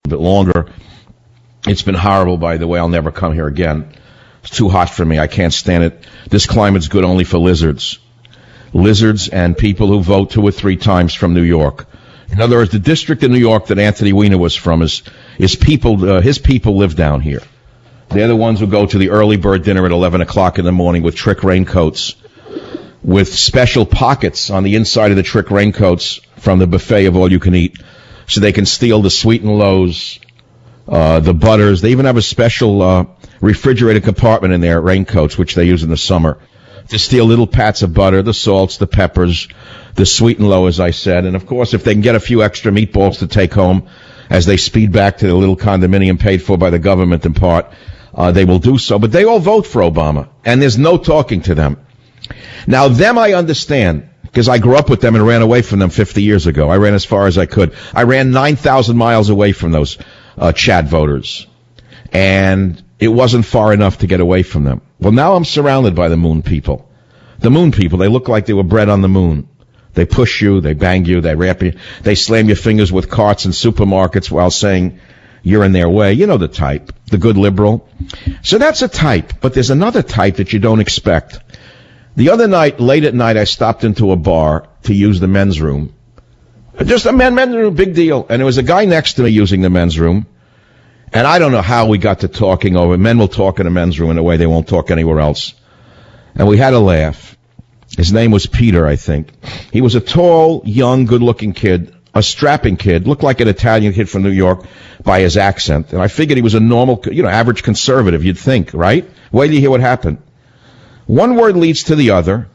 bit longer. It's been horrible, by the way. I'll never come here again. It's too hot for me. I can't stand it. This climate's good only for lizards. Lizards and people who vote 2 or 3 times from New York. In other words, the district in New York that Anthony Weiner was from is people, his people live down here. They're the ones who go to the early bird dinner at 11 o'clock in the morning with trick raincoats, with special pockets on the inside of the trick raincoats from the buffet of all you can eat, so they can steal the sweet and lows, the butters. They even have a special refrigerated compartment in their raincoats, which they use in the summer, to steal little pats of butter, the salts, the peppers, the sweet and low, as I said. And, of course, if they can get a few extra meatballs to take home as they speed back to the little condominium paid for by the government in part, they will do so. But they all vote for Obama, and there's no talking to them. Now, them I understand, because I grew up with them and ran away from them 50 years ago. I ran as far as I could. I ran 9,000 miles away from those Chad voters, and it wasn't far enough to get away from them. Well, now I'm surrounded by the moon people. The moon people, they look like they were bred on the moon. They push you, they bang you, they rap you, they slam your fingers with carts in supermarkets while saying you're in their way. You know the type, the good liberal. So that's a type, but there's another type that you don't expect. The other night, late at night, I stopped into a bar to use the men's room. Just a men's room, big deal. And there was a guy next to me using the men's room. And I don't know how we got to talking over. Men will talk in a men's room in a way they won't talk anywhere else. And we had a laugh. His name was Peter, I think. He was a tall, young, good-looking kid, a strapping kid, looked like an Italian kid from New York by his accent. And I figured he was a normal, average conservative, you'd think, right? Wait till you hear what happened. One word leads to the other,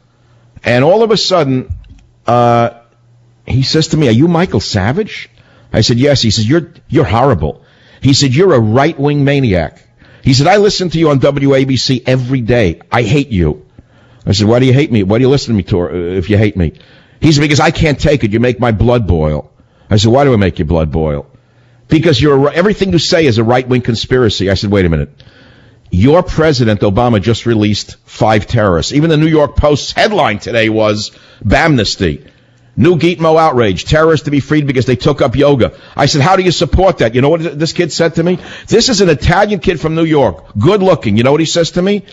and all of a sudden, he says to me, "Are you Michael Savage?" I said, "Yes." He says, "You're horrible." He said, "You're a right-wing maniac." He said, "I listen to you on WABC every day. I hate you." I said, "Why do you hate me? Why do you listen to me if you hate me?" He said, "Because I can't take it. You make my blood boil." I said, "Why do I make your blood boil?" "Because everything you say is a right-wing conspiracy." I said, "Wait a minute. Your president, Obama, just released 5 terrorists. Even the New York Post's headline today was Bamnesty. New Gitmo outrage. Terrorists to be freed because they took up yoga." I said, "How do you support that?" You know what this kid said to me? This is an Italian kid from New York. Good looking. You know what he says to me?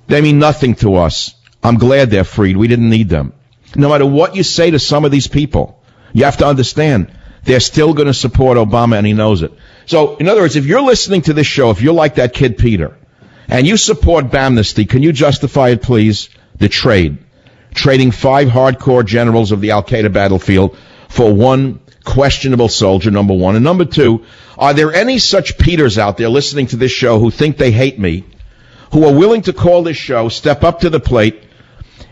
"They mean nothing to us. I'm glad they're freed. We didn't need them." No matter what you say to some of these people, you have to understand they're still going to support Obama, and he knows it. So, in other words, if you're listening to this show, if you're like that kid Peter, and you support Bamnesty, can you justify it, please? The trade. Trading 5 hardcore generals of the Al-Qaeda battlefield for 1 questionable soldier, number 1. And number 2, are there any such Peters out there listening to this show who think they hate me, who are willing to call this show, step up to the plate,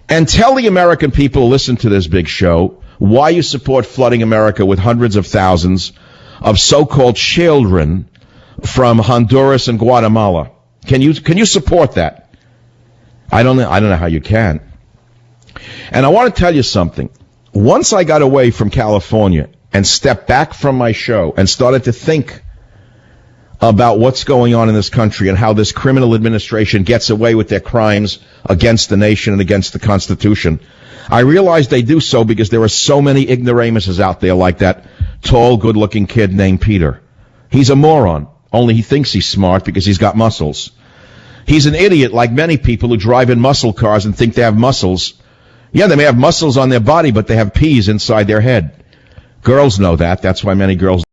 and tell the American people who listen to this big show why you support flooding America with hundreds of thousands of so-called children from Honduras and Guatemala? Can you support that? I don't know how you can. And I want to tell you something. Once I got away from California and stepped back from my show and started to think about what's going on in this country and how this criminal administration gets away with their crimes against the nation and against the Constitution, I realized they do so because there are so many ignoramuses out there like that tall, good-looking kid named Peter. He's a moron, only he thinks he's smart because he's got muscles. He's an idiot like many people who drive in muscle cars and think they have muscles. Yeah, they may have muscles on their body, but they have peas inside their head. Girls know that. That's why many girls